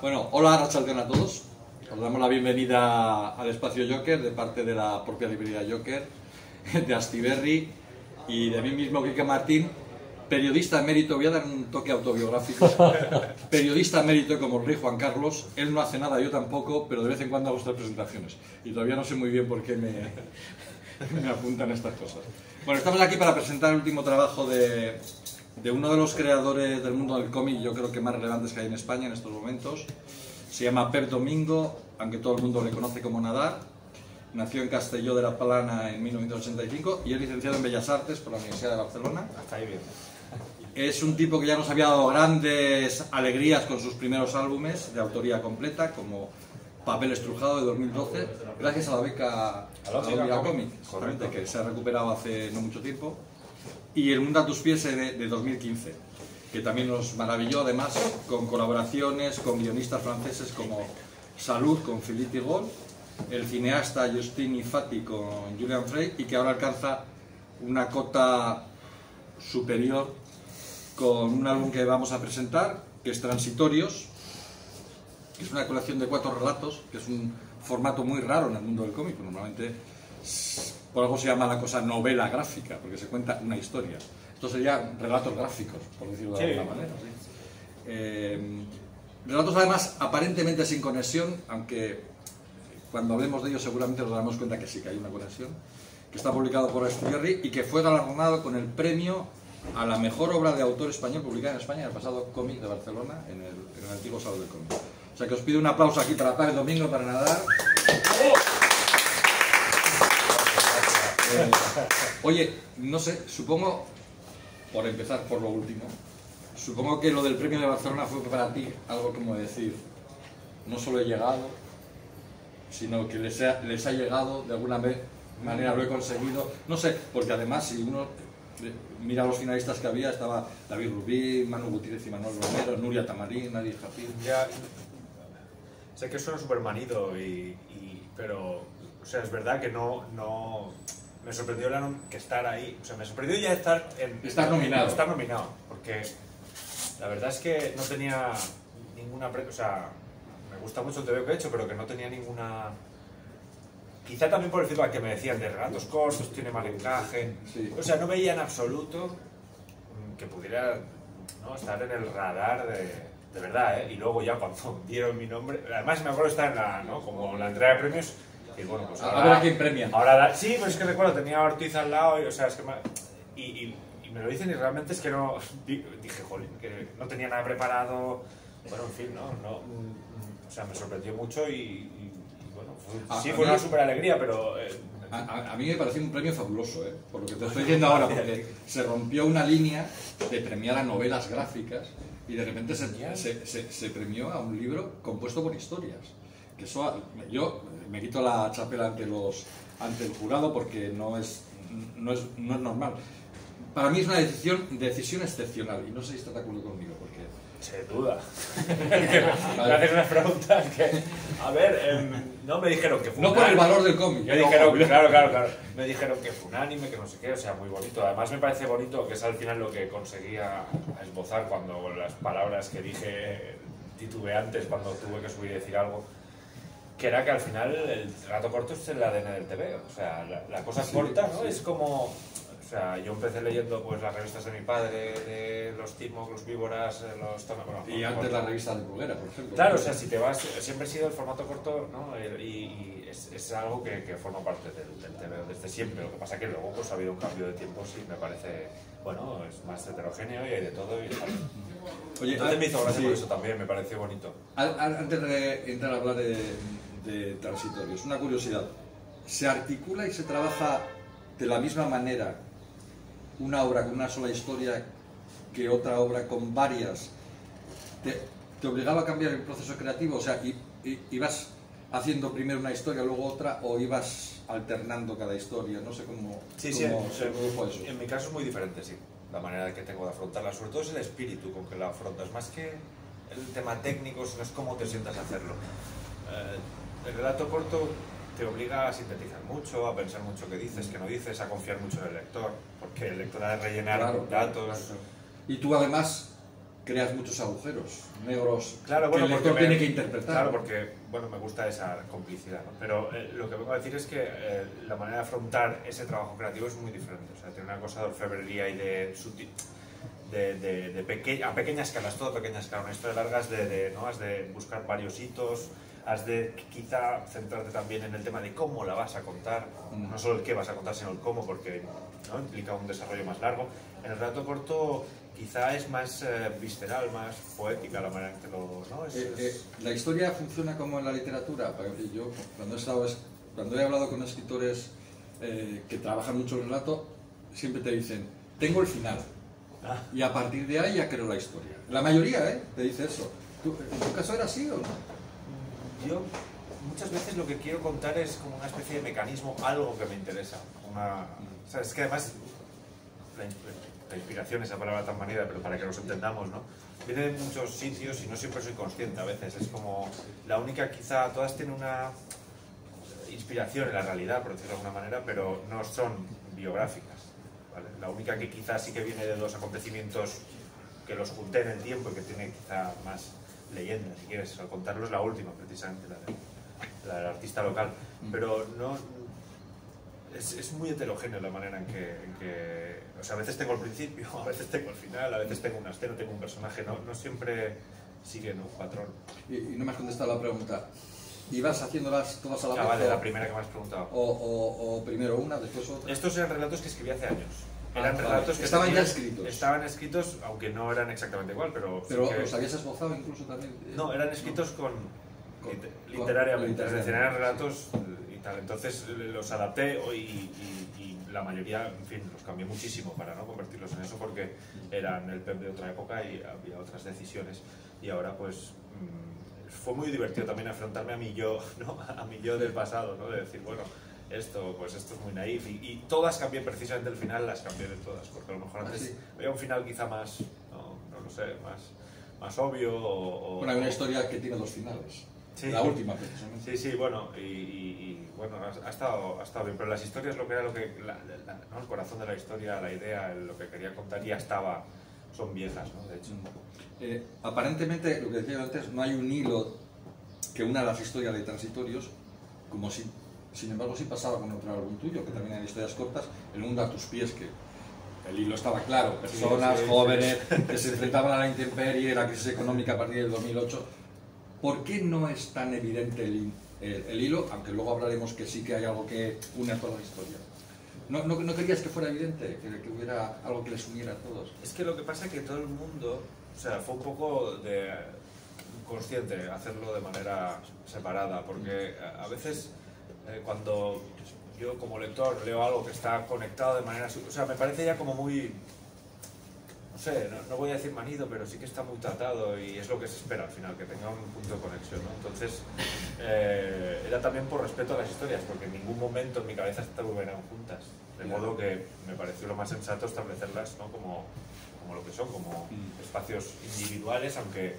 Bueno, hola, arratsaldeon a todos. Os damos la bienvenida al espacio Joker de parte de la propia librería Joker, de Astiberri y de mí mismo, Quique Martín, periodista emérito. Voy a dar un toque autobiográfico. Periodista emérito como el rey Juan Carlos. Él no hace nada, yo tampoco, pero de vez en cuando hago estas presentaciones. Y todavía no sé muy bien por qué me apuntan estas cosas. Bueno, estamos aquí para presentar el último trabajo de uno de los creadores del mundo del cómic, yo creo que más relevantes que hay en España en estos momentos. Se llama Pep Domingo, aunque todo el mundo le conoce como Nadar. Nació en Castelló de la Plana en 1985 y es licenciado en Bellas Artes por la Universidad de Barcelona. Hasta ahí bien. Es un tipo que ya nos había dado grandes alegrías con sus primeros álbumes de autoría completa, como Papel Estrujado de 2012, gracias a la beca a Cómic, que se ha recuperado hace no mucho tiempo. Y El Mundo a tus pies de 2015, que también nos maravilló, además, con colaboraciones con guionistas franceses como Salud con Philippe Tigol, el cineasta Justine Fati con Julian Frey, y que ahora alcanza una cota superior con un álbum que vamos a presentar, que es Transitorios, que es una colección de 4 relatos, que es un formato muy raro en el mundo del cómic. Normalmente por algo se llama la cosa novela gráfica, porque se cuenta una historia. Esto sería relatos gráficos, por decirlo de alguna manera. ¿Sí? Relatos además aparentemente sin conexión, aunque cuando hablemos de ellos seguramente nos daremos cuenta que sí que hay una conexión, que está publicado por Astiberri y que fue galardonado con el premio a la mejor obra de autor español publicada en España en el pasado Cómic de Barcelona, en el antiguo Salón del Cómic. O sea que os pido un aplauso aquí para Pep Domingo, para Nadar. Oye, no sé, supongo, por empezar por lo último, supongo que lo del premio de Barcelona fue para ti algo como decir, no solo he llegado, sino que les ha llegado, de alguna manera lo he conseguido. No sé, porque además si uno mira los finalistas que había, estaba David Rubí, Manu Gutiérrez y Manuel Romero, Nuria Tamarín, Nadir Jafir. Ya, sé que suena súper manido, pero o sea, es verdad que no me sorprendió que estar ahí, o sea, me sorprendió ya estar nominado. Estar nominado, porque la verdad es que no tenía ninguna, o sea, me gusta mucho el TVO que he hecho, pero que no tenía ninguna. Quizá también por el feedback que me decían de relatos cortos, tiene mal encaje, sí. O sea, no veía en absoluto que pudiera, ¿no?, estar en el radar de verdad, ¿eh? Y luego ya cuando dieron mi nombre, además me acuerdo estar en la, ¿no?, como la entrega de premios, y bueno, pues ahora... A ver a quién premia. Ahora, sí, pero es que recuerdo, tenía a Ortiz al lado, y, o sea, es que y me lo dicen y realmente es que no, dije, jolín, que no tenía nada preparado, bueno, en fin, o sea, me sorprendió mucho y bueno, fue una súper alegría, pero... A mí me pareció un premio fabuloso, por lo que te estoy diciendo ahora, porque se rompió una línea de premiar a novelas gráficas y de repente se premió a un libro compuesto por historias. Que eso, yo me quito la chapela ante el jurado porque no es normal. Para mí es una decisión excepcional y no sé si estás de acuerdo conmigo, porque... Se duda. Me haces unas preguntas que... A ver, no me dijeron que fue no por el valor del cómic. Me dijeron, claro. Me dijeron que fue un anime, que no sé qué, o sea, muy bonito. Además me parece bonito, que es al final lo que conseguía esbozar cuando las palabras que dije titubeantes cuando tuve que subir y decir algo, que era que al final el relato corto es el ADN del TV. O sea, la cosa corta, ¿no? Sí. Es como... O sea, yo empecé leyendo pues las revistas de mi padre, de los Timok, los Víboras, los... Bueno, y antes la revista de Bruguera, por ejemplo. Claro, o sea, si te vas... Siempre ha sido el formato corto, ¿no? Y es algo que forma parte del TV desde siempre. Lo que pasa es que luego pues ha habido un cambio de tiempos y me parece... Bueno, es más heterogéneo y hay de todo. Oye, entonces me hizo gracia por eso también, me pareció bonito. Antes de entrar a hablar de Transitorios, una curiosidad. ¿Se articula y se trabaja de la misma manera una obra con una sola historia que otra obra con varias? ¿Te obligaba a cambiar el proceso creativo? O sea, ¿ibas haciendo primero una historia, luego otra, o ibas alternando cada historia? No sé cómo, sí, cómo se produjo eso. En mi caso es muy diferente, sí, la manera que tengo de afrontarla. Sobre todo es el espíritu con que la afrontas, más que el tema técnico, sino es cómo te sientas a hacerlo. El relato corto te obliga a sintetizar mucho, a pensar mucho qué dices, qué no dices, a confiar mucho en el lector, porque el lector ha de rellenar datos. Claro. Y tú además, creas muchos agujeros negros claro, bueno, que el lector tiene que interpretar. Claro, porque bueno, me gusta esa complicidad, ¿no? Pero lo que vengo a decir es que la manera de afrontar ese trabajo creativo es muy diferente. O sea, tiene una cosa de orfebrería y a pequeña escala, es todo a pequeña escala. Una historia larga ¿no? Has de buscar varios hitos, has de quizá centrarte también en el tema de cómo la vas a contar, no solo el qué vas a contar, sino el cómo, porque ¿no? implica un desarrollo más largo. En el relato corto quizá es más visceral, más poética la manera en que lo... ¿no? La historia funciona como en la literatura. Yo cuando he hablado con escritores que trabajan mucho el relato, siempre te dicen, tengo el final. Y a partir de ahí ya creo la historia. La mayoría te dice eso. ¿En tu caso era así o no? Yo muchas veces lo que quiero contar es como una especie de mecanismo, algo que me interesa. O sea, es que además la inspiración, esa palabra tan manida, pero para que nos entendamos, ¿no? Viene de muchos sitios y no siempre soy consciente a veces. Es como la única, quizá, todas tienen una inspiración en la realidad, por decirlo de alguna manera, pero no son biográficas. ¿Vale? La única que quizás sí que viene de dos acontecimientos que los junté en el tiempo y que tiene quizá más leyenda, si quieres, al contarlo es la última, precisamente, la del artista local. Pero no, es muy heterogéneo la manera en que o sea, a veces tengo el principio, a veces tengo el final, a veces tengo una escena, tengo un personaje, no siempre siguen un patrón. Y no me has contestado la pregunta. ¿Ibas haciéndolas todas a la vez? Vale, la primera que me has preguntado. O primero una, después otra. Estos eran relatos que escribí hace años. Eran relatos que estaban ya escritos. Estaban escritos, aunque no eran exactamente igual, pero... ¿Pero sí que... los habías esbozado incluso también? No, eran escritos literariamente, es decir, eran relatos y tal. Entonces los adapté y la mayoría, en fin, los cambié muchísimo para no convertirlos en eso, porque eran el PEP de otra época y había otras decisiones. Y ahora pues... fue muy divertido también afrontarme a mi yo, ¿no? A mi yo del pasado, ¿no? De decir, bueno, esto es muy naif y todas cambié, precisamente el final las cambié de todas, porque a lo mejor antes había un final quizá más, no lo sé, más obvio Bueno, hay una historia que tiene dos finales, sí, la última precisamente. Sí, bueno, y bueno, ha estado bien, pero las historias, lo que era ¿no? el corazón de la historia, la idea, lo que quería contar ya estaba, son viejas, ¿no? De hecho. Aparentemente, lo que decía antes, no hay un hilo que una las historias de Transitorios, como si, sin embargo, sí pasaba con otro álbum tuyo, que también hay historias cortas, El mundo a tus pies, que el hilo estaba claro, personas jóvenes que se enfrentaban a la intemperie, la crisis económica a partir del 2008. ¿Por qué no es tan evidente el hilo? Aunque luego hablaremos que sí que hay algo que une a toda la historia. ¿No querías que fuera evidente, que hubiera algo que les uniera a todos? Es que lo que pasa es que todo el mundo, o sea, fue un poco consciente hacerlo de manera separada, porque a veces cuando yo como lector leo algo que está conectado de manera... O sea, me parece ya como muy... No sé, no voy a decir manido, pero sí que está muy tratado y es lo que se espera al final, que tenga un punto de conexión, ¿no? Entonces, era también por respeto a las historias, porque en ningún momento en mi cabeza estuvieran juntas. De modo que me pareció lo más sensato establecerlas, ¿no? como lo que son, como espacios individuales, aunque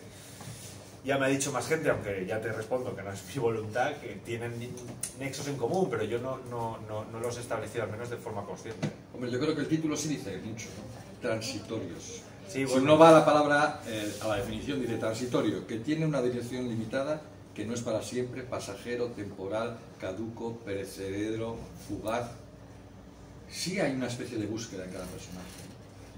ya me ha dicho más gente, aunque ya te respondo que no es mi voluntad, que tienen nexos en común, pero yo no los he establecido, al menos de forma consciente. Hombre, yo creo que el título sí dice mucho, ¿no? Transitorios. Sí, bueno. Si uno va a la palabra, a la definición, dice transitorio, que tiene una dirección limitada, que no es para siempre, pasajero, temporal, caduco, perecedero, fugaz. Sí hay una especie de búsqueda en cada personaje,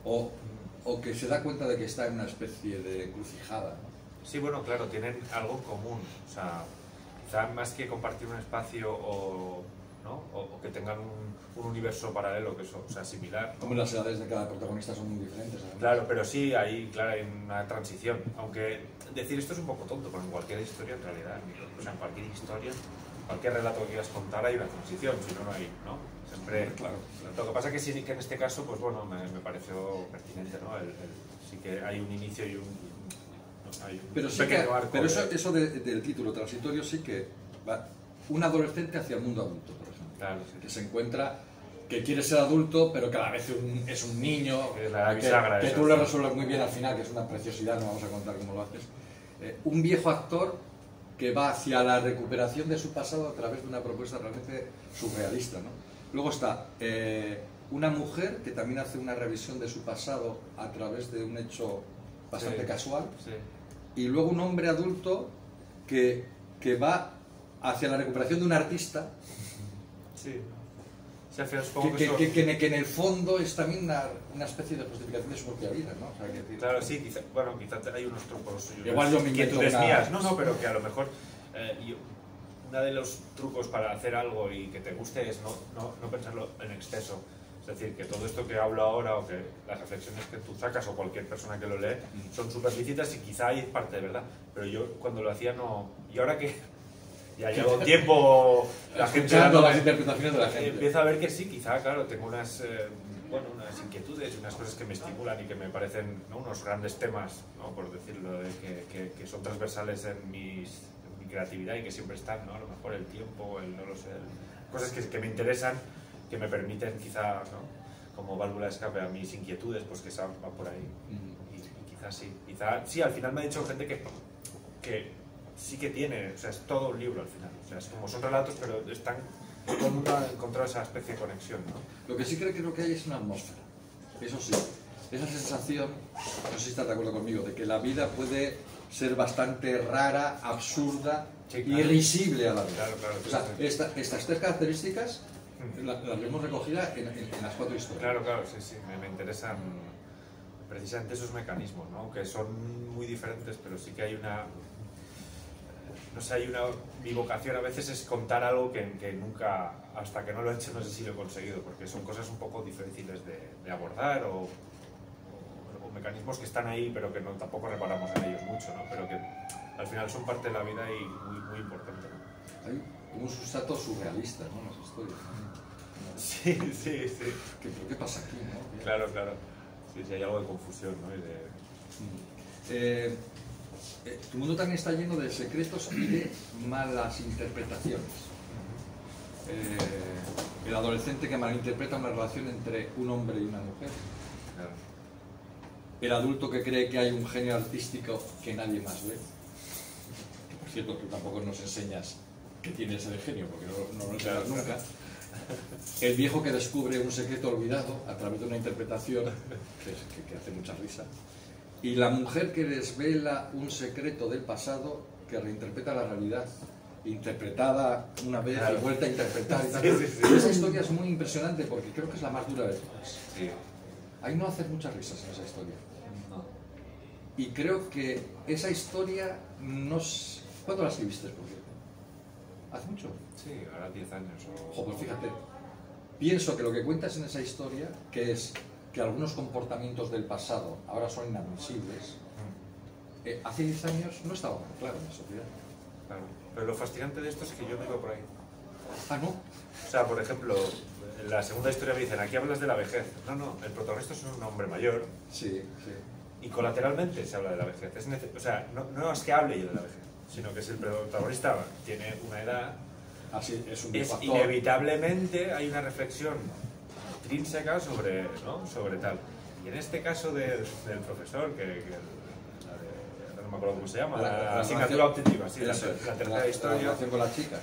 o que se da cuenta de que está en una especie de encrucijada, ¿no? Sí, bueno, claro, tienen algo en común, o sea, quizá más que compartir un espacio o que tengan un universo paralelo, que sea similar, ¿no? Como las edades de cada protagonista son muy diferentes, además. Claro, pero sí, hay una transición, aunque decir esto es un poco tonto, porque en cualquier historia en realidad, o sea, en cualquier historia, cualquier relato que quieras contar hay una transición, si no, no hay, ¿no? Siempre, claro. Lo que pasa es que sí que en este caso, pues bueno, me pareció pertinente, ¿no? Sí que hay un inicio y pero sí que, pero eso del título transitorio sí que va un adolescente hacia el mundo adulto, por ejemplo, claro, sí. Que se encuentra, que quiere ser adulto, pero que a la vez es un niño, que tú lo resuelves muy bien al final, que es una preciosidad, no vamos a contar cómo lo haces. Un viejo actor que va hacia la recuperación de su pasado a través de una propuesta realmente surrealista, ¿no? Luego está una mujer que también hace una revisión de su pasado a través de un hecho bastante Sí. casual, Sí. y luego un hombre adulto que va hacia la recuperación de un artista Sí. Sí, al final supongo que, eso- que en el fondo es también una especie de justificación de su propia vida, ¿no? O sea, Claro, sí, quizá, bueno, quizá hay unos trucos y Igual yo me invento inquietudes una- mías. No, pero que a lo mejor uno de los trucos para hacer algo y que te guste es no pensarlo en exceso. Es decir, que todo esto que hablo ahora o que las reflexiones que tú sacas o cualquier persona que lo lee son súper lícitas y quizá hay parte de verdad. Pero yo cuando lo hacía no... Y ahora que ya llevo un tiempo la gente escuchando dándome- las interpretaciones de la gente. empiezo a ver que sí, quizá, claro, tengo unas, unas inquietudes y unas cosas que me estimulan y que me parecen, ¿no?, unos grandes temas, ¿no?, por decirlo, que son transversales en mi creatividad y que siempre están, ¿no? A lo mejor el tiempo, no lo sé, cosas que me interesan, que me permiten quizá, ¿no?, como válvula de escape a mis inquietudes, pues que va por ahí. Y quizás sí. Quizá, sí, al final me ha dicho gente que sí que tiene, o sea, es todo un libro al final. O sea, es como son relatos, pero están, todo el mundo ha encontrado esa especie de conexión, ¿no? Lo que sí creo que hay es una atmósfera. Eso sí. Esa sensación, no sé si estás de acuerdo conmigo, de que la vida puede ser bastante rara, absurda Sí, y claro. risible a la vez. Claro, claro. O sea, Sí. estas tres características las vemos recogidas en las cuatro historias. Claro, sí, sí. Me interesan precisamente esos mecanismos, ¿no? Que son muy diferentes, pero sí que hay una... No sé, mi vocación a veces es contar algo que nunca, hasta que no lo he hecho, no sé si lo he conseguido, porque son cosas un poco difíciles de abordar o mecanismos que están ahí, pero que tampoco reparamos en ellos mucho, ¿no? Pero que al final son parte de la vida y muy importante, ¿no? Hay un sustrato surrealista, ¿no?, en las historias. Sí. ¿Pero qué pasa aquí, no? Claro. Sí, hay algo de confusión, ¿no? Tu mundo también está lleno de secretos y de malas interpretaciones. El adolescente que malinterpreta una relación entre un hombre y una mujer. Claro. El adulto que cree que hay un genio artístico que nadie más ve. Que, por cierto, tú tampoco nos enseñas que tienes el genio, porque no lo enseñas nunca. El viejo que descubre un secreto olvidado a través de una interpretación que hace mucha risa. Y la mujer que desvela un secreto del pasado que reinterpreta la realidad, interpretada una vez y vuelta a interpretar. Y tal. Sí. Esa historia es muy impresionante porque creo que es la más dura de todas. Sí. Ahí no hacen muchas risas en esa historia. No. Y creo que esa historia nos... ¿Cuándo la escribiste, por cierto? ¿Hace mucho? Sí, ahora 10 años o... Ojo, pues fíjate, pienso que lo que cuentas en esa historia, que es que algunos comportamientos del pasado ahora son inadmisibles, hace 10 años no estaba tan claro en la sociedad. Claro. Pero lo fascinante de esto es que yo no iba por ahí. Ah, ¿no? O sea, por ejemplo, en la segunda historia me dicen, aquí hablas de la vejez. No, el protagonista es un hombre mayor Sí. y colateralmente se habla de la vejez. O sea, no es que hable yo de la vejez, sino que si el protagonista tiene una edad, Así es un es factor. inevitablemente hay una reflexión intrínseca sobre tal. Y en este caso del profesor, no me acuerdo cómo se llama, la asignatura objetiva, sí, la tercera historia. La relación con la chica,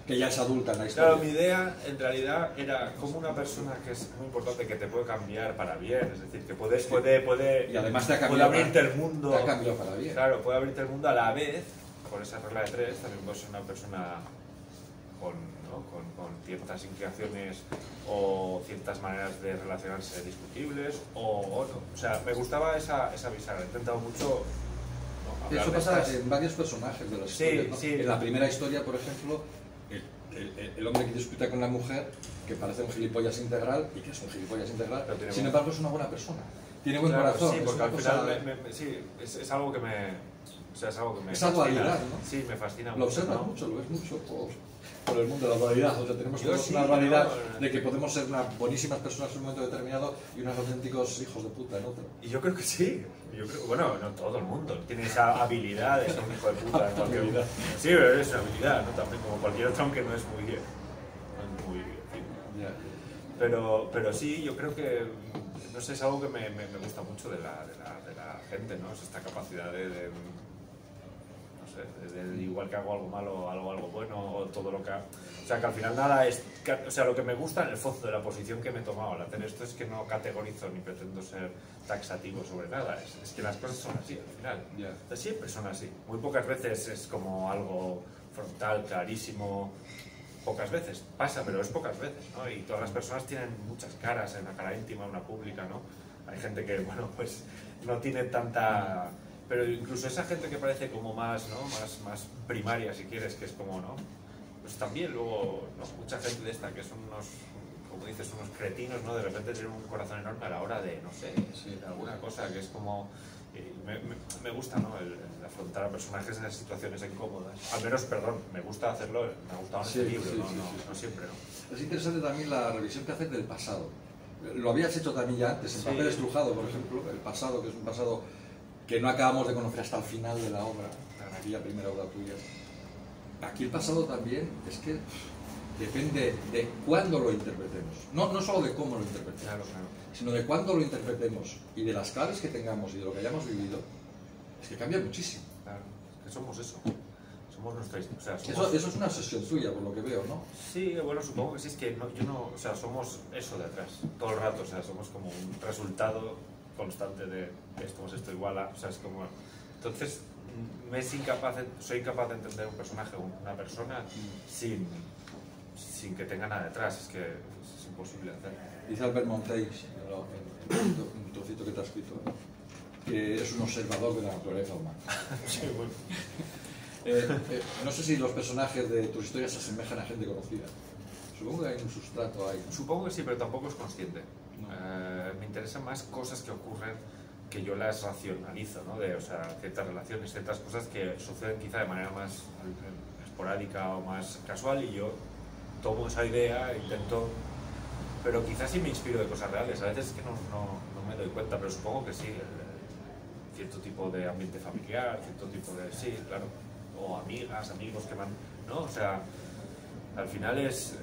que ya es adulta en la historia. Claro, mi idea en realidad era como una persona que es muy importante, que te puede cambiar para bien, es decir, que puede Y además te ha puede cambiado, abrirte el mundo. te ha cambiado para bien. Claro, puede abrirte el mundo a la vez, por esa regla de tres, también puede ser una persona con ciertas inclinaciones o ciertas maneras de relacionarse discutibles o no. O sea, me gustaba esa bisagra, he intentado mucho, ¿no?, hablar Eso de pasa estas. en varios personajes de la Sí, historia, ¿no? sí. En la primera historia, por ejemplo, el hombre que discute con la mujer, que parece un gilipollas integral, y que es un gilipollas integral, Pero tiene sin buen- embargo es una buena persona. Tiene buen Claro, corazón. sí, es porque una al cosa- final sí, es algo que me... O sea, es algo que me Esa fascina. dualidad, ¿no? Sí, me fascina Lo mucho, observas ¿no? mucho, lo ves mucho por el mundo de la dualidad. O sea, tenemos Yo todos sí, una dualidad ¿no? de que podemos ser unas buenísimas personas en un momento determinado y unos auténticos hijos de puta en otro. Y yo creo que sí. Bueno, no todo el mundo tiene esa habilidad de ser un hijo de puta. En cualquier... Habilidad. Sí, pero es una habilidad, ¿no? También como cualquier otro, aunque no es muy... en fin. Ya. Pero sí, yo creo que, no sé, es algo que me gusta mucho de la gente, ¿no? Es esta capacidad de no sé, sé, igual que hago algo malo, algo bueno, o todo lo que hago. O sea, que al final nada es... O sea, lo que me gusta en el fondo de la posición que me he tomado al hacer esto es que no categorizo ni pretendo ser taxativo sobre nada. Es que las cosas son así al final. O sea, siempre son así. Muy pocas veces es como algo frontal, clarísimo. Pocas veces pasa, pero es pocas veces, ¿no? Y todas las personas tienen muchas caras, en la cara íntima, una pública, ¿no? Hay gente que, bueno, pues no tiene tanta... Pero incluso esa gente que parece como más, ¿no? Más primaria, si quieres, que es como, ¿no? Pues también luego, ¿no? Mucha gente de esta que son unos, como dices, unos cretinos, ¿no? De repente tienen un corazón enorme a la hora de, no sé, alguna cosa que es como... Me gusta, ¿no? El afrontar a personajes en esas situaciones incómodas. Al menos, perdón, me gusta hacerlo, me ha gustado en este libro, no siempre, ¿no? Es interesante también la revisión que haces del pasado. Lo habías hecho también ya antes, en Papel Estrujado, por ejemplo, el pasado, que es un pasado que no acabamos de conocer hasta el final de la obra, en aquella primera obra tuya. Aquí el pasado también es que depende de cuándo lo interpretemos, no solo de cómo lo interpretemos, sino de cuándo lo interpretemos y de las claves que tengamos y de lo que hayamos vivido, es que cambia muchísimo. Claro, es que somos eso. Somos nuestra historia. O sea, eso es una obsesión tuya, por lo que veo, ¿no? Sí, bueno, supongo que sí, es que o sea, somos eso de atrás, todo el rato, o sea, somos como un resultado constante de esto más esto igual a, o sea, es como... Entonces, soy incapaz de entender un personaje, una persona, sin que tenga nada detrás, es que es imposible hacer. Dice Albert Montaigne, un trocito que te ha escrito, que es un observador de la naturaleza humana. Sí, bueno. No sé si los personajes de tus historias se asemejan a gente conocida. Supongo que hay un sustrato ahí. Supongo que sí, pero tampoco es consciente. No. Me interesan más cosas que ocurren que yo las racionalizo, ¿no? O sea, ciertas relaciones, ciertas cosas que suceden quizá de manera más esporádica o más casual y yo tomo esa idea e intento... Pero quizás sí me inspiro de cosas reales. A veces es que no me doy cuenta, pero supongo que sí. Cierto tipo de ambiente familiar, cierto tipo de... Sí, claro. O amigas, amigos que van... ¿no? O sea, al final es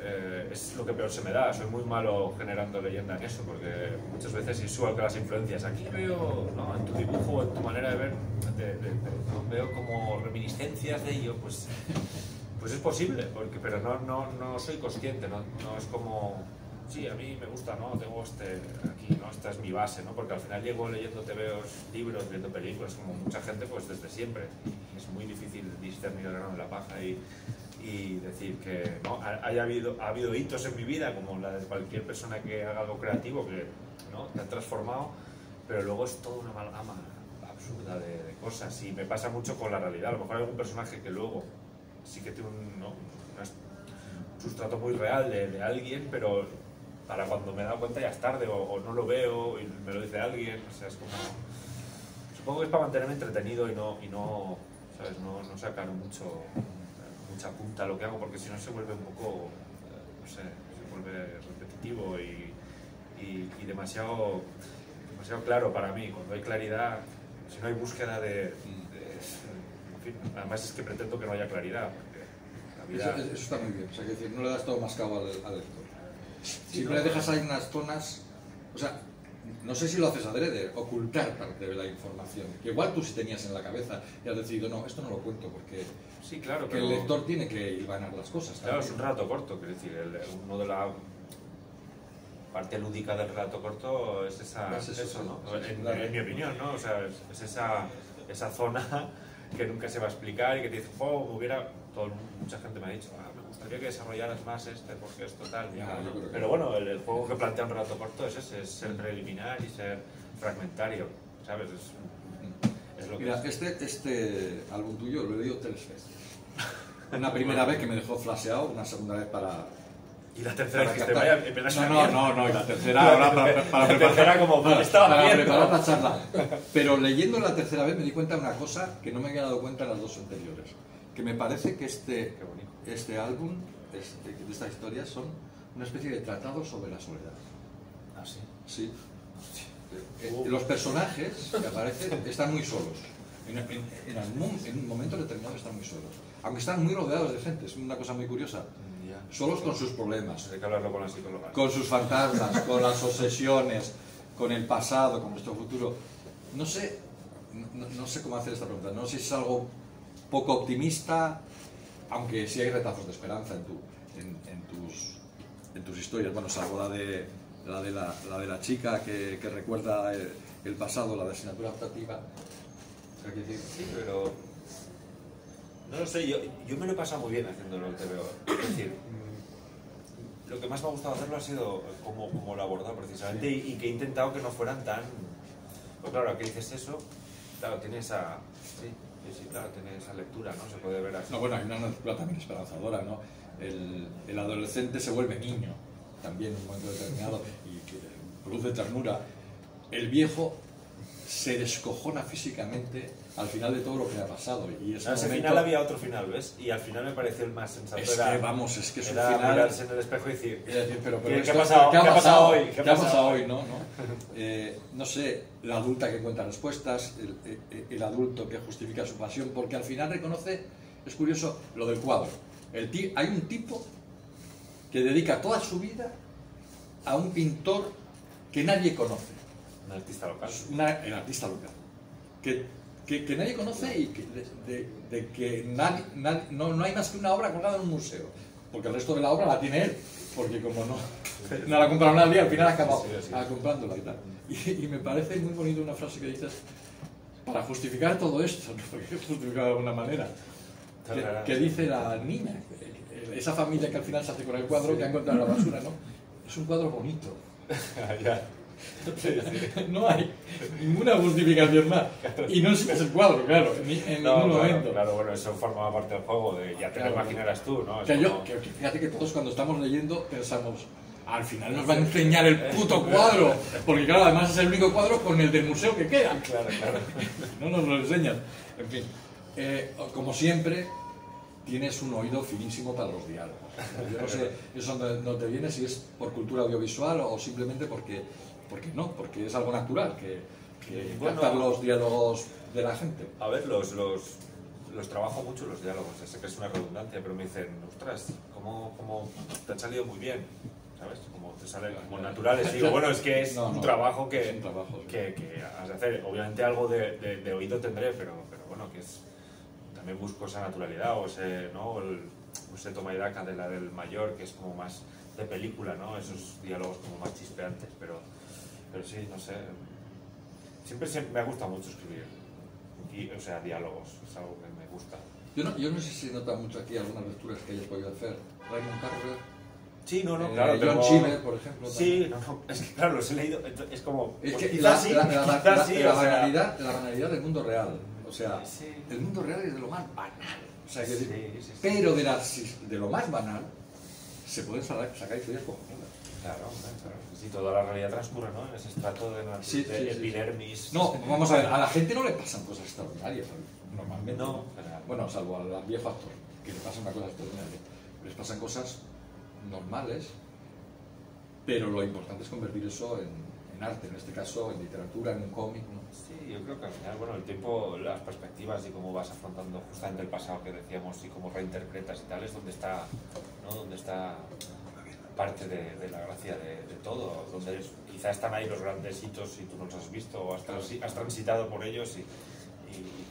lo que peor se me da. Soy muy malo generando leyenda en eso, porque muchas veces es igual que las influencias. Aquí veo, ¿no? En tu dibujo, en tu manera de ver, veo como reminiscencias de ello, pues es posible, pero no soy consciente, no es como... Sí, a mí me gusta, ¿no? Tengo aquí, ¿no? Esta es mi base, ¿no? Porque al final llego leyendo TVOs, libros, viendo películas, como mucha gente, pues desde siempre. Es muy difícil discernir el grano de la paja y decir que no, ha habido hitos en mi vida, como la de cualquier persona que haga algo creativo, que ¿no? te ha transformado, pero luego es toda una amalgama absurda de cosas. Y me pasa mucho con la realidad. A lo mejor hay algún personaje que luego sí que tiene un sustrato muy real de alguien, pero para cuando me he dado cuenta ya es tarde, o no lo veo y me lo dice alguien. O sea, es como... Supongo que es para mantenerme entretenido y no ¿sabes? No sacar mucha punta a lo que hago, porque si no se vuelve un poco, no sé, se vuelve repetitivo y demasiado claro para mí. Cuando hay claridad, si no hay búsqueda en fin, además es que pretendo que no haya claridad, porque la vida... Eso está muy bien, o sea, que decir, no le das todo mascado al lector. Siempre dejas ahí unas zonas, o sea, no sé si lo haces adrede, ocultar parte de la información, que igual tú sí tenías en la cabeza y has decidido, no, esto no lo cuento porque sí, claro, que el lector tiene que hilvanar las cosas. Claro, es un relato corto, quiero decir, uno de la parte lúdica del relato corto es eso, ¿no? En mi opinión, ¿no? O sea, es esa zona que nunca se va a explicar y que te dice, mucha gente me ha dicho, me gustaría que desarrollaras más porque esto tal. Pero bueno, el juego que plantea un relato corto es ese, es ser preliminar y ser fragmentario, ¿sabes? Es lo que mira, es. este álbum tuyo lo he leído 3 veces. Una primera vez que me dejó flasheado, una segunda vez para... Y la tercera vez que te vaya, no, y la tercera ahora para preparar preparar la charla. Pero leyendo la tercera vez me di cuenta de una cosa que no me había dado cuenta en las 2 anteriores. Que me parece que este álbum, de esta historia, son una especie de tratado sobre la soledad. ¿Ah, sí? Sí. Los personajes que aparecen están muy solos. En un momento determinado están muy solos. Aunque están muy rodeados de gente, es una cosa muy curiosa. Solos con sus problemas. Hay que hablarlo con la psicóloga. Con sus fantasmas, con las obsesiones, con el pasado, con nuestro futuro. No sé cómo hacer esta pregunta. No sé si es algo poco optimista, aunque sí hay retazos de esperanza en tus historias. Bueno, salvo la de la chica que recuerda el pasado, la de asignatura optativa. Sí, pero no lo sé, yo me lo he pasado muy bien haciéndolo el TVO. Es decir, lo que más me ha gustado hacerlo ha sido cómo lo he abordado precisamente, sí. Y que he intentado que no fueran tan... Pues claro, que dices eso, claro, tiene esa... Sí, claro, tiene esa lectura, ¿no? Se puede ver así. No, bueno, hay una lectura también esperanzadora, ¿no? El adolescente se vuelve niño, también en un momento determinado, y que produce ternura. El viejo se descojona físicamente al final de todo lo que le ha pasado. Y ese momento... final había otro final, ¿ves? Y al final me pareció el más sensato. Es que es un era final... mirarse en el espejo y decir... pero ¿Qué ha pasado hoy? ¿Qué ha pasado hoy? ¿No? No sé, la adulta que cuenta respuestas, el adulto que justifica su pasión, porque al final reconoce, es curioso, lo del cuadro. Hay un tipo que dedica toda su vida a un pintor que nadie conoce. Un artista local. El artista local. Que nadie conoce y de que no hay más que una obra colgada en un museo. Porque el resto de la obra la tiene él. Porque como no la compraron nadie, al final acaba comprándola y tal. Y me parece muy bonito una frase que dices para justificar todo esto, ¿no? Porque justificar de alguna manera. Que dice la niña, esa familia que al final se hace con el cuadro que ha encontrado en la basura, ¿no? Es un cuadro bonito. No hay ninguna justificación más. Y no es el cuadro, claro, en ningún momento. Claro, bueno, eso forma parte del juego, ya te lo imaginarás tú, ¿no? Fíjate que todos cuando estamos leyendo pensamos, al final nos va a enseñar el puto cuadro, porque claro, además es el único cuadro con el del museo que queda. Claro. No nos lo enseñan. En fin, como siempre, tienes un oído finísimo para los diálogos. Yo no sé, eso no te viene si es por cultura audiovisual o simplemente porque es algo natural que captar los diálogos de la gente. A ver, los trabajo mucho los diálogos, sé que es una redundancia, pero me dicen, ostras, ¿cómo te han salido muy bien? ¿Sabes? Como te salen como naturales. Y digo, bueno, es que es un trabajo que has de hacer. Obviamente algo de oído tendré, pero bueno, que es... También busco esa naturalidad o ese toma y daca de la del mayor, que es como más de película, ¿no? Esos diálogos como más chispeantes, pero sí, no sé. Siempre me ha gustado mucho escribir, o sea, diálogos, es algo que me gusta. Yo no sé si nota mucho aquí algunas lecturas que hayas podido hacer. Raymond Carver. Sí, claro. John Cheever, por ejemplo. Sí, es que claro, los he leído, es como... Es que quizás la banalidad del mundo real. O sea, el mundo real es de lo más banal. O sea, pero de lo más banal se pueden sacar historias cojonudas. Claro. Sí, toda la realidad transcurre, ¿no? En ese estrato de epidermis. No, vamos a ver, a la gente no le pasan cosas extraordinarias, normalmente. No. Bueno, salvo al viejo actor, que le pasa una cosa extraordinaria. Les pasan cosas normales, pero lo importante es convertir eso en arte, en este caso, en literatura, en un cómic, ¿no? Sí, yo creo que al final, bueno, el tiempo, las perspectivas y cómo vas afrontando justamente el pasado que decíamos y cómo reinterpretas y tal, es donde está, ¿no? Donde está parte de la gracia de todo, donde quizá están ahí los grandes hitos y tú no los has visto o has transitado por ellos y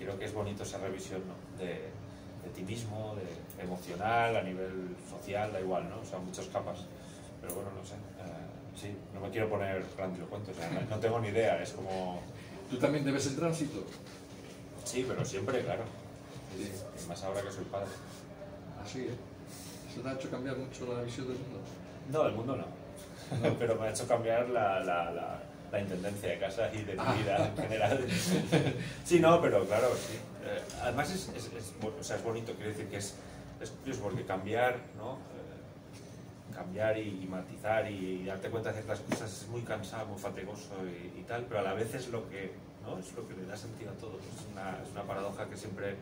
creo que es bonito esa revisión, ¿no? de ti mismo, de emocional, a nivel social, da igual, ¿no? O sea, muchas capas, pero bueno, no sé. Sí, no me quiero poner grandilocuente, o sea, no tengo ni idea, es como... ¿Tú también te ves en tránsito? Sí, pero siempre, claro. Sí. Y más ahora que soy padre. Así, ¿eh? ¿Eso te ha hecho cambiar mucho la visión del mundo? No, el mundo no. Pero me ha hecho cambiar la intendencia de casa y de mi vida en general. Sí, no, pero claro, sí. Además es bonito, quiero decir que es curioso porque cambiar, ¿no? Cambiar y matizar y darte cuenta de ciertas cosas es muy cansado, muy fatigoso y tal, pero a la vez es lo que, ¿no? Es lo que le da sentido a todo. Es una paradoja que siempre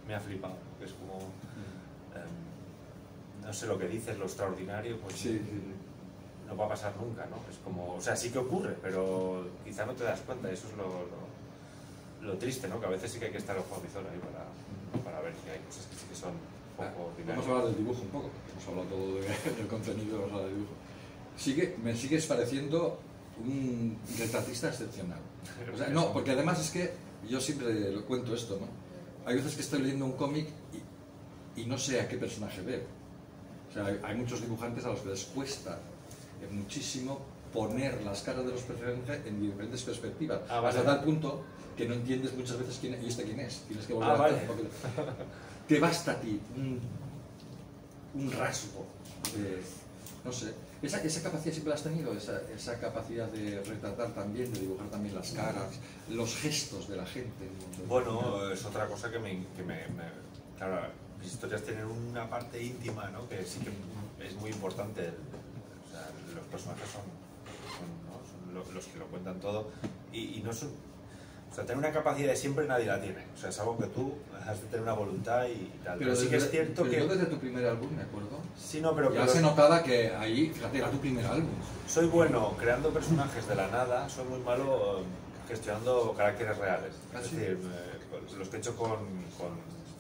me ha flipado, que es como, no sé lo que dices, lo extraordinario, pues sí. No va a pasar nunca, ¿no? Es como, o sea, sí que ocurre, pero quizá no te das cuenta, eso es lo triste, ¿no? Que a veces sí que hay que estar ojo a visor ahí para ver que hay cosas que sí que son poco ordinarias. Vamos a hablar del dibujo un poco, hemos hablado todo del contenido, vamos a hablar del dibujo. Me sigues pareciendo un retratista excepcional. O sea, no, porque además es que yo siempre lo cuento esto, ¿no? hay veces que estoy leyendo un cómic y no sé a qué personaje ver. O sea, hay muchos dibujantes a los que les cuesta muchísimo poner las caras de los personajes en diferentes perspectivas. Vale. Hasta tal punto que no entiendes muchas veces quién es. Tienes que volver a vale. porque te basta a ti un rasgo de, no sé, esa capacidad siempre la has tenido, esa capacidad de retratar también, de dibujar también las caras, los gestos de la gente. Bueno, es otra cosa que claro, mis historias tienen una parte íntima, ¿no? Que sí que es muy importante. O sea, los personajes son los que lo cuentan todo y no son... O sea, tener una capacidad de siempre nadie la tiene. O sea, es algo que tú has de tener una voluntad y tal. Pero sí que es cierto que... Yo desde tu primer álbum, me acuerdo. Sí, no, pero... Ya se notaba que ahí, fíjate, era tu primer álbum. Soy bueno creando personajes de la nada, soy muy malo gestionando caracteres reales. Es decir, los que he hecho con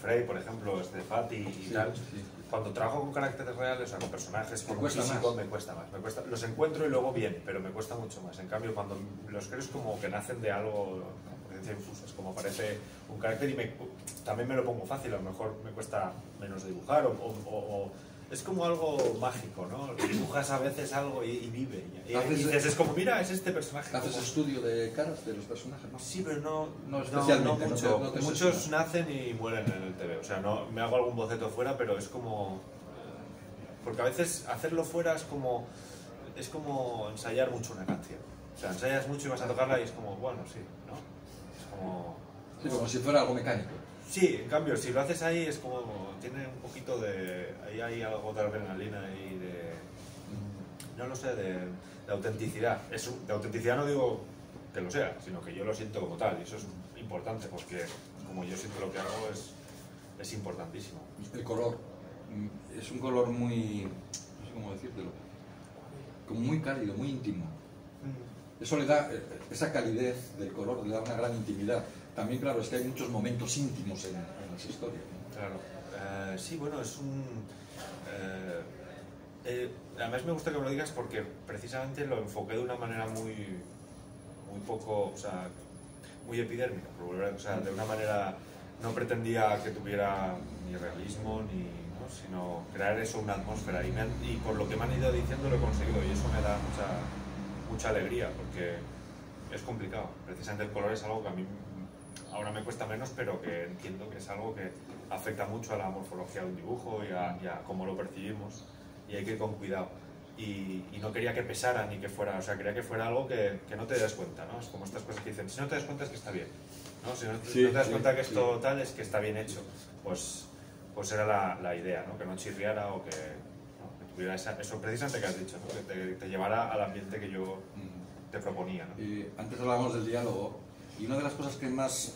Frey, por ejemplo, Fati y tal. Sí. Cuando trabajo con caracteres reales, o sea, con personajes, con un físico, me cuesta más. Los encuentro y luego bien, pero me cuesta mucho más. En cambio, cuando los crees como que nacen de algo, infusas, como parece un carácter y también me lo pongo fácil, a lo mejor me cuesta menos dibujar o es como algo mágico, ¿no? Dibujas a veces algo y vive y dices, es como, mira, es este personaje. ¿Haces como... estudio de caras de los personajes? ¿No? Sí, pero no especialmente, mucho. No te muchos nacen y mueren en el TV, o sea, no me hago algún boceto fuera, pero es como... porque a veces hacerlo fuera es como ensayar mucho una canción. O sea, ensayas mucho y vas a tocarla y es como, bueno, sí, ¿no? Sí, como si fuera algo mecánico. Sí, en cambio, si lo haces ahí es como... tiene un poquito de... ahí hay algo de adrenalina y de... no lo sé, de autenticidad. De autenticidad no digo que lo sea, sino que yo lo siento como tal. Y eso es importante porque como yo siento lo que hago es importantísimo. El color. Es un color muy... no sé cómo decírtelo. Como muy cálido, muy íntimo. Eso le da, esa calidez del color le da una gran intimidad. También, claro, es que hay muchos momentos íntimos en las historias, ¿no? Claro. Sí, bueno, es un... además me gusta que me lo digas porque precisamente lo enfoqué de una manera muy poco, o sea, muy epidérmica, o sea, de una manera... no pretendía que tuviera ni realismo ni... ¿no? Sino crear eso, una atmósfera. Y por lo que me han ido diciendo lo he conseguido y eso me da mucha alegría porque es complicado. Precisamente el color es algo que a mí ahora me cuesta menos, pero que entiendo que es algo que afecta mucho a la morfología de un dibujo y a cómo lo percibimos y hay que ir con cuidado. Y no quería que pesara ni que fuera, o sea, quería que fuera algo que no te das cuenta, ¿no? Es como estas cosas que dicen, si no te das cuenta es que está bien, ¿no? Si no te das cuenta que esto tal es que está bien hecho, pues era la idea, ¿no? Que no chirriara o que tuviera eso precisamente que has dicho, ¿no? Que te llevara al ambiente que yo te proponía, ¿no? Antes hablábamos del diálogo y una de las cosas que más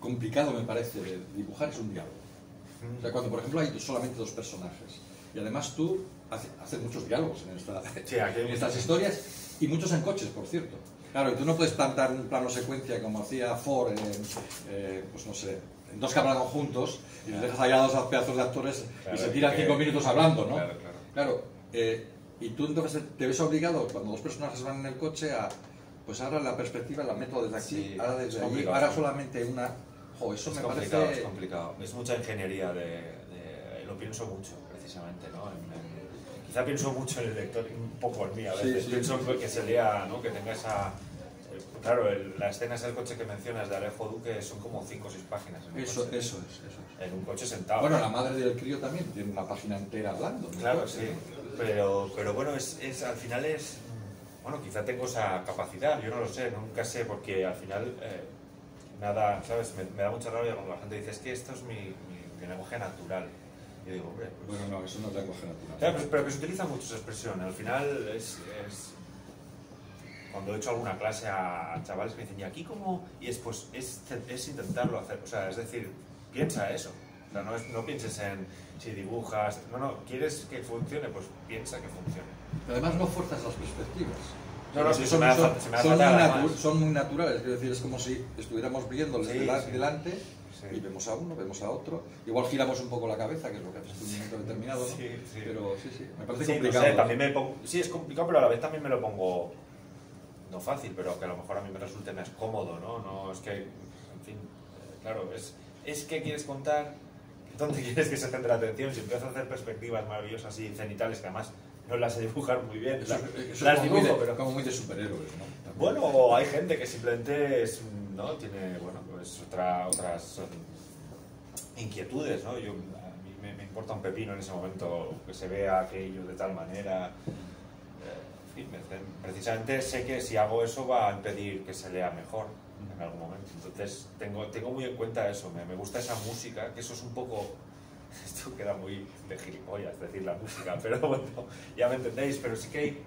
complicado me parece de dibujar es un diálogo. O sea, cuando por ejemplo hay solamente dos personajes y además tú haces muchos diálogos en estas historias y muchos en coches, por cierto. Claro, y tú no puedes plantar un plano secuencia como hacía Ford pues no sé, en dos que hablan juntos y les dejas allá a dos pedazos de actores y se tiran 5 minutos hablando, ¿no? Claro. Y tú entonces te ves obligado, cuando dos personajes van en el coche, a pues ahora la perspectiva la meto desde aquí, ahora desde allí, ahora solamente una... eso me parece... Es complicado, es mucha ingeniería, lo pienso mucho, precisamente, ¿no? Quizá pienso mucho en el lector, un poco en mí a veces, pienso que se lea, ¿no? Que tenga esa... Claro, la escena es el coche que mencionas de Alejo Duque, son como 5 o 6 páginas. Eso es. En un coche sentado. Bueno, la madre del crío también tiene una página entera hablando. Claro, coche, sí. ¿No? Pero bueno, al final es... Bueno, quizá tengo esa capacidad, yo no lo sé, nunca sé, porque al final nada, ¿sabes? Me da mucha rabia cuando la gente dice, es que esto es mi lenguaje natural. Y yo digo, hombre... Pues, bueno, no, eso no es lenguaje natural. Claro, pero que se utiliza mucho esa expresión, al final es cuando he hecho alguna clase a chavales me dicen, ¿y aquí cómo? Y es intentarlo hacer, o sea, es decir, piensa eso. O sea, no pienses en si dibujas, ¿quieres que funcione? Pues piensa que funcione. Pero además no fuerzas las perspectivas. Son muy naturales, es decir, es como si estuviéramos viéndoles delante y vemos a uno, vemos a otro. Igual giramos un poco la cabeza, que es lo que haces en un momento determinado, ¿no? Pero me parece complicado. No sé, también es complicado, pero a la vez también me lo pongo, no fácil, pero que a lo mejor a mí me resulte más cómodo, ¿no? No es que, en fin, claro, es que quieres contar, ¿dónde quieres que se centre la atención? Si empiezas a hacer perspectivas maravillosas y cenitales, que además no las sé dibujar muy bien, Eso las es dibujo, pero... como muy de superhéroes, ¿no? Bueno, o hay gente que simplemente es, ¿no? Tiene, bueno, pues otras inquietudes, ¿no? A mí me importa un pepino en ese momento que se vea aquello de tal manera. En fin, precisamente sé que si hago eso va a impedir que se lea mejor en algún momento. Entonces tengo muy en cuenta eso, me gusta esa música, que eso es un poco... Esto queda muy de gilipollas decir la música, pero bueno, ya me entendéis, pero sí que hay...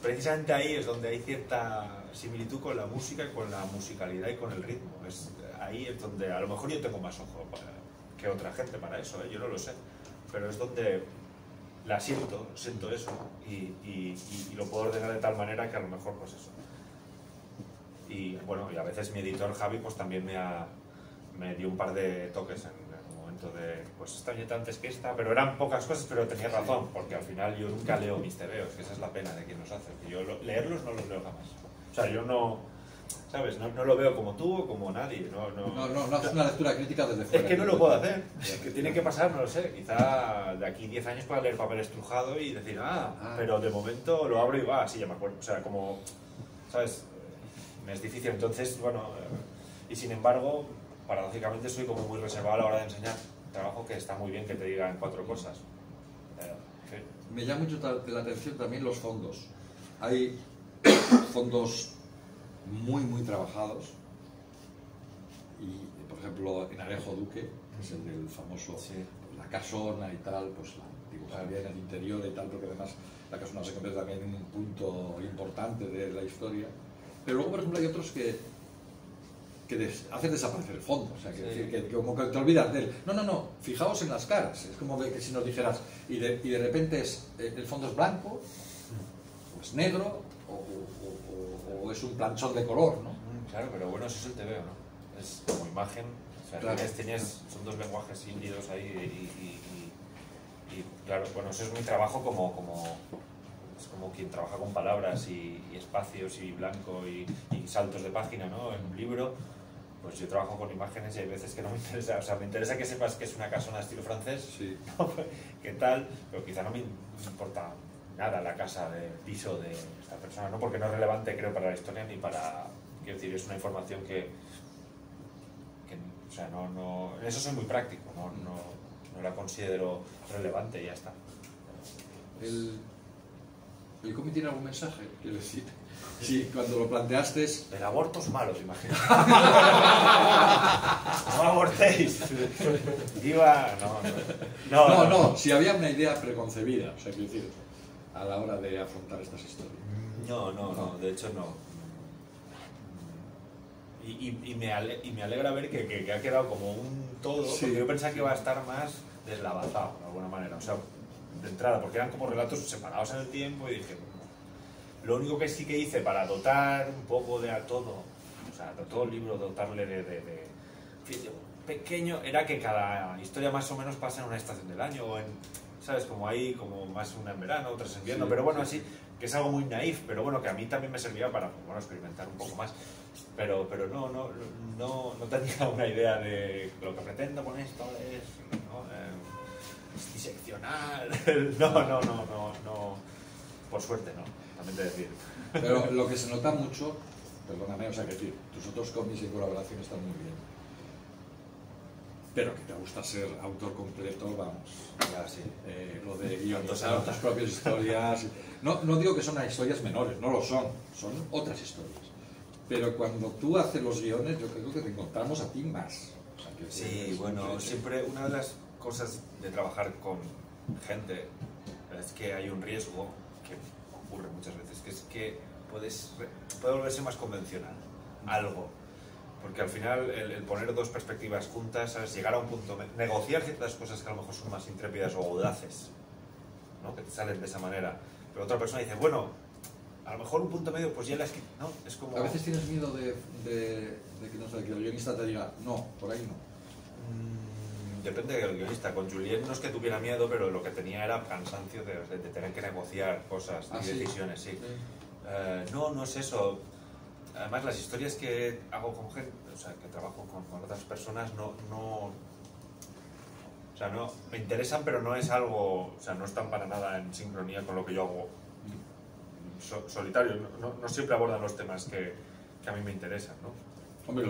Precisamente ahí es donde hay cierta similitud con la música y con la musicalidad y con el ritmo. Ahí es donde a lo mejor yo tengo más ojo que otra gente para eso, yo no lo sé, pero es donde la siento eso y lo puedo ordenar de tal manera que a lo mejor pues eso. Y bueno, y a veces mi editor Javi pues también me dio un par de toques en el momento de pues esta viñeta antes que esta, pero eran pocas cosas, pero tenía razón, porque al final yo nunca leo mis tebeos, que esa es la pena de quien los hace, que yo leerlos no los leo jamás. O sea, yo no, ¿sabes? No lo veo como tú o como nadie. No haces una lectura crítica desde fuera. Es que no lo puedo hacer. Es que tiene que pasar, no lo sé. Quizá de aquí 10 años pueda leer Papel Estrujado y decir, pero de momento lo abro y va, sí, ya me acuerdo. O sea, como, ¿sabes? Me es difícil. Entonces, bueno, y sin embargo, paradójicamente soy como muy reservado a la hora de enseñar. Trabajo que está muy bien que te digan 4 cosas. ¿Sí? Me llama mucho la atención también los fondos. Hay fondos muy trabajados y, por ejemplo, en Arejo Duque, que es el del famoso la casona y tal, pues la dibujar bien el interior y tal, porque además la casona se convierte también en un punto importante de la historia. Pero luego, por ejemplo, hay otros que hacen desaparecer el fondo, o sea, decir, que como que te olvidas de él. No, fijaos en las caras, es como que si nos dijeras, y de repente el fondo es blanco, o es negro, o es un planchón de color, ¿no? Claro, pero bueno, eso es el TVO, ¿no? Es como imagen, o sea, claro. Son 2 lenguajes híbridos ahí y claro, bueno, eso es mi trabajo es como quien trabaja con palabras y espacios y blanco y saltos de página, ¿no? En un libro, pues yo trabajo con imágenes y hay veces que no me interesa, o sea, me interesa que sepas que es una casona de estilo francés, sí. ¿Qué tal? Pero quizá no me importa nada la casa del piso de esta persona, no porque no es relevante, creo, para la historia ni para... Quiero decir, es una información que o sea, no, en eso soy muy práctico, no la considero relevante y ya está. ¿El cómic tiene algún mensaje? Quiero decir, sí, cuando lo planteaste... El aborto es malo, te imaginas. No abortéis. No, si había una idea preconcebida, o sea, quiero decir, a la hora de afrontar estas historias. No, de hecho no. Y me alegra ver que ha quedado como un todo, porque yo pensaba que iba a estar más deslavazado, de alguna manera, o sea, de entrada, porque eran como relatos separados en el tiempo y dije, lo único que sí que hice para dotar un poco de a todo, o sea, a todo el libro, dotarle de pequeño, era que cada historia más o menos pasa en una estación del año, o en, ¿sabes? Como ahí, como más una en verano, otras en invierno, pero bueno, así, que es algo muy naif, pero bueno, que a mí también me servía para, bueno, experimentar un poco más. Pero no tenía una idea de lo que pretendo con esto es diseccionar. No, por suerte no, también te decir. Pero lo que se nota mucho, perdóname, o sea, que decir, tus otros cómics y colaboración están muy bien. Pero que te gusta ser autor completo, vamos, ya sí. Lo de guionizar tus propias historias. No digo que son historias menores, no lo son otras historias. Pero cuando tú haces los guiones, yo creo que te encontramos a ti más. O sea, que sí, bueno, siempre una de las cosas de trabajar con gente es que hay un riesgo que ocurre muchas veces, que es que puede volverse más convencional, algo. Porque al final el poner 2 perspectivas juntas, ¿sabes? Llegar a un punto, negociar ciertas cosas que a lo mejor son más intrépidas o audaces, ¿no? Que te salen de esa manera. Pero otra persona dice, bueno, a lo mejor un punto medio, pues ya la escrito, ¿no? Es como... A veces tienes miedo de que, no sé, que el guionista te diga, no, por ahí no. Depende del guionista. Con Julien no es que tuviera miedo, pero lo que tenía era cansancio de tener que negociar cosas y decisiones, sí. No es eso. además las historias que hago con gente, o sea, que trabajo con otras personas, o sea, no, me interesan, pero no es algo, o sea, no están para nada en sincronía con lo que yo hago solitario. No siempre abordan los temas que a mí me interesan, ¿no? Hombre,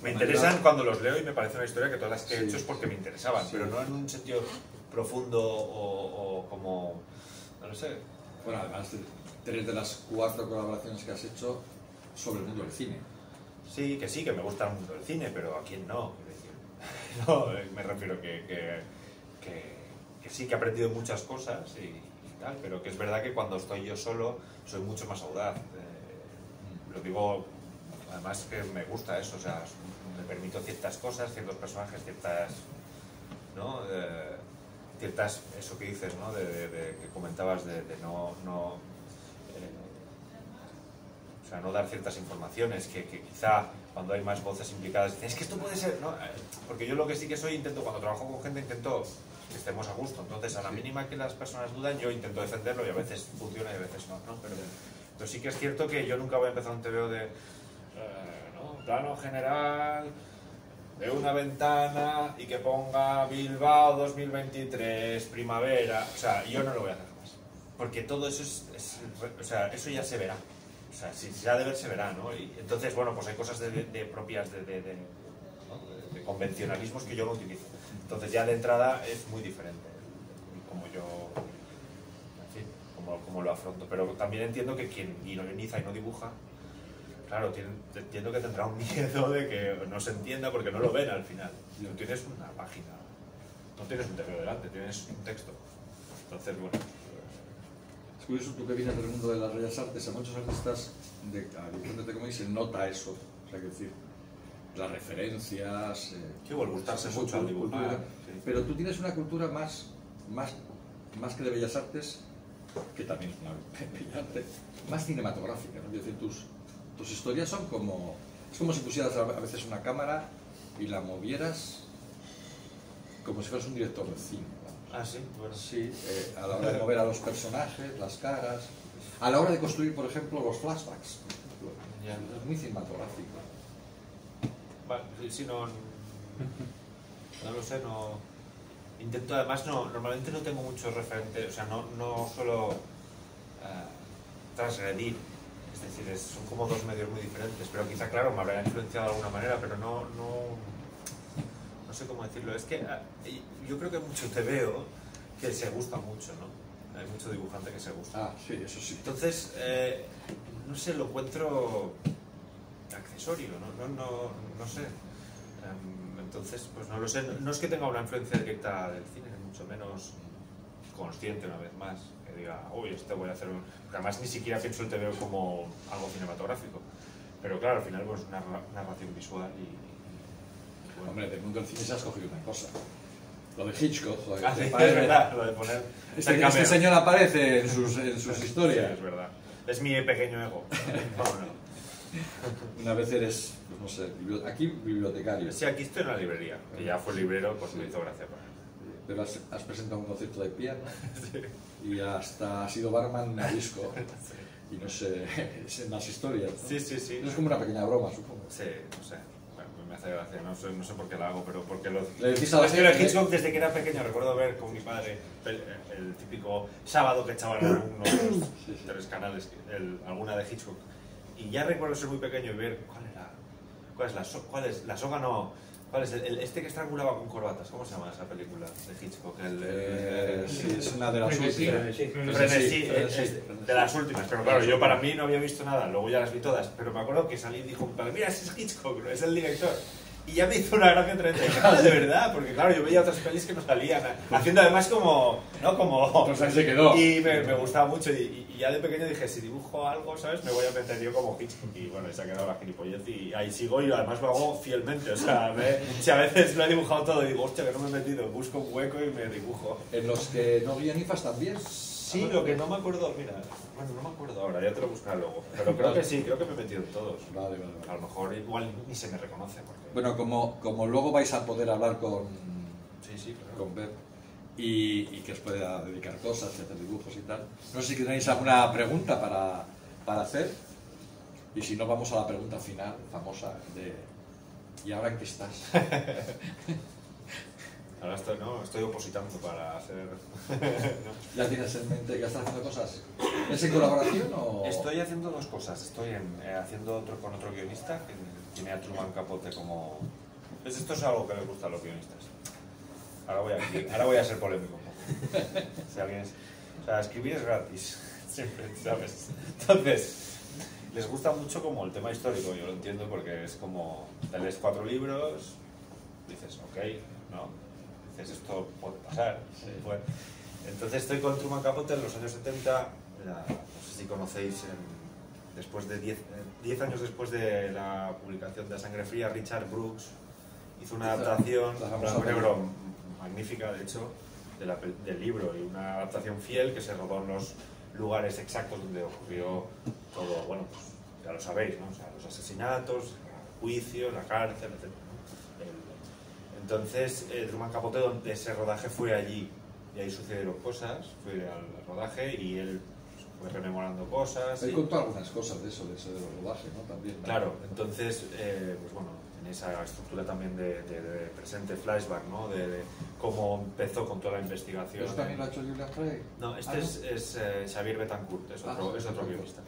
me interesan cuando los leo y me parece una historia que todas las que he hecho es porque me interesaban, pero no en un sentido profundo o como, no lo sé. Bueno, además, 3 de las 4 colaboraciones que has hecho sobre el mundo del cine. Sí, que me gusta el mundo del cine, pero ¿a quién no? No, me refiero que sí, que he aprendido muchas cosas y tal, pero que es verdad que cuando estoy yo solo soy mucho más audaz. Lo digo, además que me gusta eso, o sea, me permito ciertas cosas, ciertos personajes, ciertas, ¿no? Ciertas, eso que dices, ¿no? Que comentabas de no o sea, no dar ciertas informaciones que quizá cuando hay más voces implicadas dicen, es que esto puede ser, ¿no? Porque yo lo que sí que soy, cuando trabajo con gente, intento que estemos a gusto. Entonces, a la mínima que las personas dudan, yo intento defenderlo y a veces funciona y a veces no, ¿no? Pero sí que es cierto que yo nunca voy a empezar un TVO de ¿no? Plano general de una ventana y que ponga Bilbao 2023, primavera. O sea, yo no lo voy a hacer jamás. Porque todo eso o sea, eso ya se verá. O sea, si se ha de ver, se verá, ¿no? Y entonces, bueno, pues hay cosas propias de convencionalismos que yo no utilizo. Entonces ya de entrada es muy diferente como yo, en fin, como lo afronto. Pero también entiendo que quien guioniza y no dibuja, claro, entiendo que tendrá un miedo de que no se entienda porque no lo ven al final. No tienes una página, no tienes un TVO delante, tienes un texto. Entonces, bueno. Es curioso, tú que vienes del mundo de las bellas artes, a muchos artistas de cómic se nota eso, o sea, que decir, las referencias... Sí, o el gustarse mucho al dibujar. Sí. Pero tú tienes una cultura más que de bellas artes, que también es una bella arte, más cinematográfica, ¿no? Es decir, tus historias son como... Es como si pusieras a veces una cámara y la movieras como si fueras un director de cine. Ah, sí, bueno. Sí, a la hora de mover a los personajes, las caras, a la hora de construir, por ejemplo, los flashbacks. Es muy cinematográfico. Vale, sí, no lo sé, no... Intento, además, normalmente no tengo muchos referentes, o sea, no suelo transgredir. Es decir, son como dos medios muy diferentes, pero quizá, claro, me habrá influenciado de alguna manera, pero no sé cómo decirlo. Es que yo creo que mucho TVO que se gusta mucho, ¿no? Hay mucho dibujante que se gusta. Ah, sí, eso sí. Entonces, no sé, lo encuentro accesorio, no sé. Entonces, pues no lo sé. No es que tenga una influencia directa del cine, mucho menos consciente una vez más. Que diga, uy, voy a hacer un... Porque además ni siquiera pienso el TVO como algo cinematográfico. Pero claro, al final pues una narración visual y bueno. Hombre, del mundo del cine se ha escogido una cosa. Lo de Hitchcock, joder. Ah, sí, es verdad, lo de poner... Este señor aparece en sus historias. Sí, es verdad. Es mi pequeño ego. Una vez eres, pues no sé, aquí bibliotecario. Sí, aquí estoy en la librería. Y ya fue librero, pues me hizo gracia poner. Pero has presentado un concierto de piano, sí. Y hasta has sido barman en el disco. Sí. Y no sé, es más historias, ¿no? Sí. Es como una pequeña broma, supongo. Sí, no sé. Bueno, me hace gracia, no sé por qué la hago, pero porque lo... Le decís a la gente... gente... Hitchcock desde que era pequeño, recuerdo ver con mi padre el típico sábado que echaban algunos 3 canales, alguna de Hitchcock. Y ya recuerdo ser muy pequeño y ver cuál es la soga, no... ¿Cuál es este que estrangulaba con corbatas? ¿Cómo se llama esa película de Hitchcock? Sí, es una de las últimas. Frenesí, de las últimas. Pero claro, yo para mí no había visto nada, luego ya las vi todas. Pero me acuerdo que salí y dijo, mira, ese es Hitchcock, es el director. Y ya me hizo una gracia tremenda, de verdad, porque claro, yo veía otras pelis que no salían, haciendo además como, ¿no? Como... Pues ahí se quedó. Y me gustaba mucho, y ya de pequeño dije, si dibujo algo, ¿sabes? Me voy a meter yo como Hitchcock, y bueno, se ha quedado la gilipollez, y ahí sigo, y además lo hago fielmente, o sea, si a veces lo he dibujado todo, y digo, hostia, que no me he metido, busco un hueco y me dibujo. ¿En los que no guionizas también? Sí, lo que no me acuerdo, mira, bueno, no me acuerdo ahora, ya te lo buscaré luego, pero creo que sí, creo que me he metido en todos. Vale. A lo mejor igual ni se me reconoce. Porque... Bueno, como luego vais a poder hablar con Pep y que os pueda dedicar cosas, hacer dibujos y tal, no sé si tenéis alguna pregunta para hacer. Y si no, vamos a la pregunta final, famosa, de ¿y ahora en qué estás? Ahora estoy opositando para hacer... ¿no? ¿Ya tienes en mente, ya estás haciendo cosas? ¿Es en colaboración o...? Estoy haciendo dos cosas. Estoy haciendo otro con otro guionista que tiene a Truman Capote como... Pues esto es algo que les gusta a los guionistas. Ahora voy a ser polémico. Si alguien o sea, escribir es gratis. Siempre, ¿sabes? Entonces, les gusta mucho como el tema histórico. Yo lo entiendo porque es como... Te lees 4 libros, dices, ok, ¿no? Dices, esto puede pasar. Sí. Pues, entonces estoy con Truman Capote en los años 70, no sé si conocéis, después de 10 años después de la publicación de Sangre Fría, Richard Brooks hizo una adaptación blanco y negro magnífica, de hecho, del libro, y una adaptación fiel que se rodó en los lugares exactos donde ocurrió todo, bueno, pues ya lo sabéis, ¿no? O sea, los asesinatos, el juicio, la cárcel, etc. Entonces, Truman Capote, donde ese rodaje fue allí, y ahí sucedieron cosas, fue al rodaje y él fue rememorando cosas. Él contó algunas cosas de eso de los rodajes, ¿no? También, ¿no? Claro, entonces, pues bueno, en esa estructura también de presente flashback, ¿no? De cómo empezó con toda la investigación. ¿Eso también lo ha hecho Julian Craig? No, este es Xavier Betancourt, es otro guionista.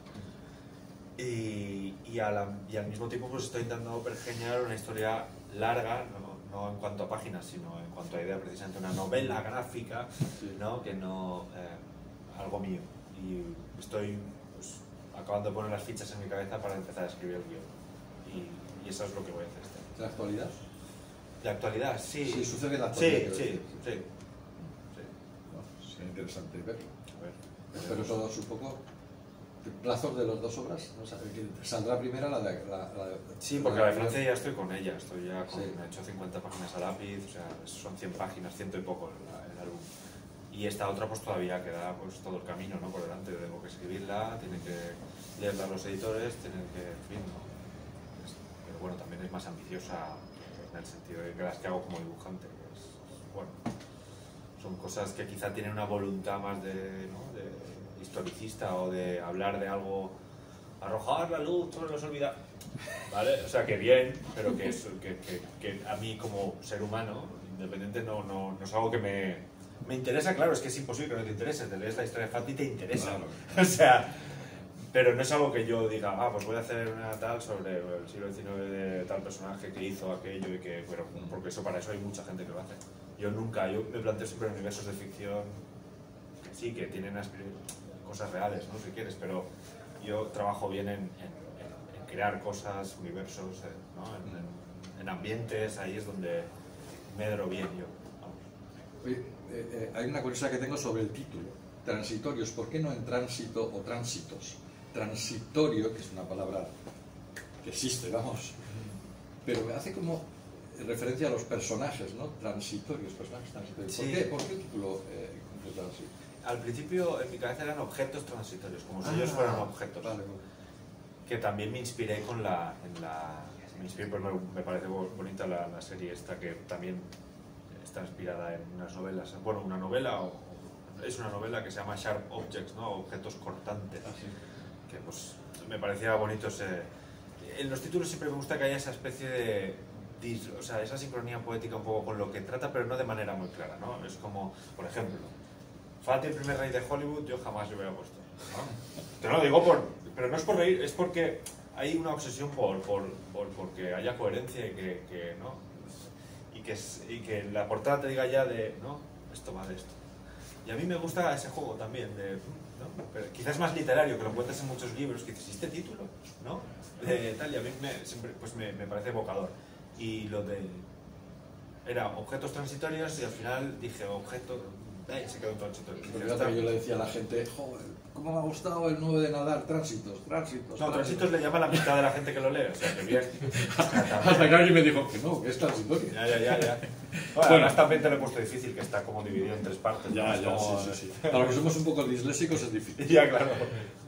Y al mismo tiempo pues estoy intentando pergeñar una historia larga, no en cuanto a páginas, sino en cuanto a idea, precisamente una novela gráfica, ¿no? Que no... algo mío. Y estoy pues, acabando de poner las fichas en mi cabeza para empezar a escribir el guión. Y eso es lo que voy a hacer este año. ¿De la actualidad? ¿De actualidad? Sí. Sí, sucede en la actualidad. Sí. Bueno, sería interesante verlo. A ver. Pero todos un poco... ¿Plazos de las dos obras? O sea, ¿saldrá primero la de...? Sí, porque la de Francia ya estoy con ella, estoy ya con... Sí. Me he hecho 50 páginas a lápiz, o sea, son 100 páginas, 100 y poco el álbum. Y esta otra pues todavía queda pues todo el camino, ¿no? Por delante, tengo que escribirla, tienen que leerla los editores, tienen que... En fin, ¿no? Pero bueno, también es más ambiciosa en el sentido de que las que hago como dibujante. Bueno, son cosas que quizá tienen una voluntad más de historicista o de hablar de algo, arrojar la luz sobre los olvidados, ¿vale? O sea, que bien, pero que a mí como ser humano independiente no es algo que me interesa. Claro, es que es imposible que no te interese, te lees la historia de Fati y te interesa, claro. O sea, pero no es algo que yo diga, pues voy a hacer una tal sobre el siglo XIX de tal personaje que hizo aquello y que, bueno, porque para eso hay mucha gente que lo hace. Yo me planteo siempre universos de ficción que sí, que tienen cosas reales, ¿no? Si quieres, pero yo trabajo bien en crear cosas, universos, ¿no? En ambientes, ahí es donde medro bien yo. Oye, hay una curiosidad que tengo sobre el título, transitorios. ¿Por qué no en tránsito o tránsitos? Transitorio, que es una palabra que existe, vamos, pero hace como referencia a los personajes, ¿no? Transitorios, personajes transitorios. Sí. ¿Por qué el título completado así? Al principio en mi cabeza eran objetos transitorios, como si ellos fueran objetos. Vale. Que también me inspiré me parece bonita la serie esta, que también está inspirada en unas novelas. Bueno, es una novela que se llama Sharp Objects, ¿no? Objetos cortantes. Que pues me parecía bonito en los títulos siempre me gusta que haya esa especie de... O sea, esa sincronía poética un poco con lo que trata, pero no de manera muy clara, ¿no? Es como, por ejemplo, Fati, el primer rey de Hollywood, yo jamás lo hubiera puesto, ¿no? Te lo digo pero no es por reír, es porque hay una obsesión porque haya coherencia y que la portada te diga ya de, ¿no? Esto va de esto. Y a mí me gusta ese juego también, ¿no? Pero quizás más literario, que lo encuentras en muchos libros, que dices, ¿este título? ¿No? Tal, y a mí siempre pues me parece evocador. Y era objetos transitorios y al final dije se quedó en transitorio. Yo le decía a la gente, joder, ¿cómo me ha gustado el 9 de Nadal? Tránsitos. No, tránsitos le llama a la mitad de la gente que lo lee, o sea, que bien. Hasta que alguien me dijo que no, que es transitorio. Ya. Bueno, además también te lo he puesto difícil, que está como dividido en 3 partes. Sí. Para los que somos un poco disléxicos es difícil. Ya, claro.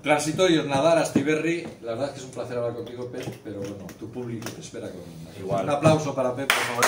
Transitorios, Nadal, Astiberri, la verdad es que es un placer hablar contigo, Pep, pero bueno, tu público te espera con... Igual. Un aplauso para Pep, por favor.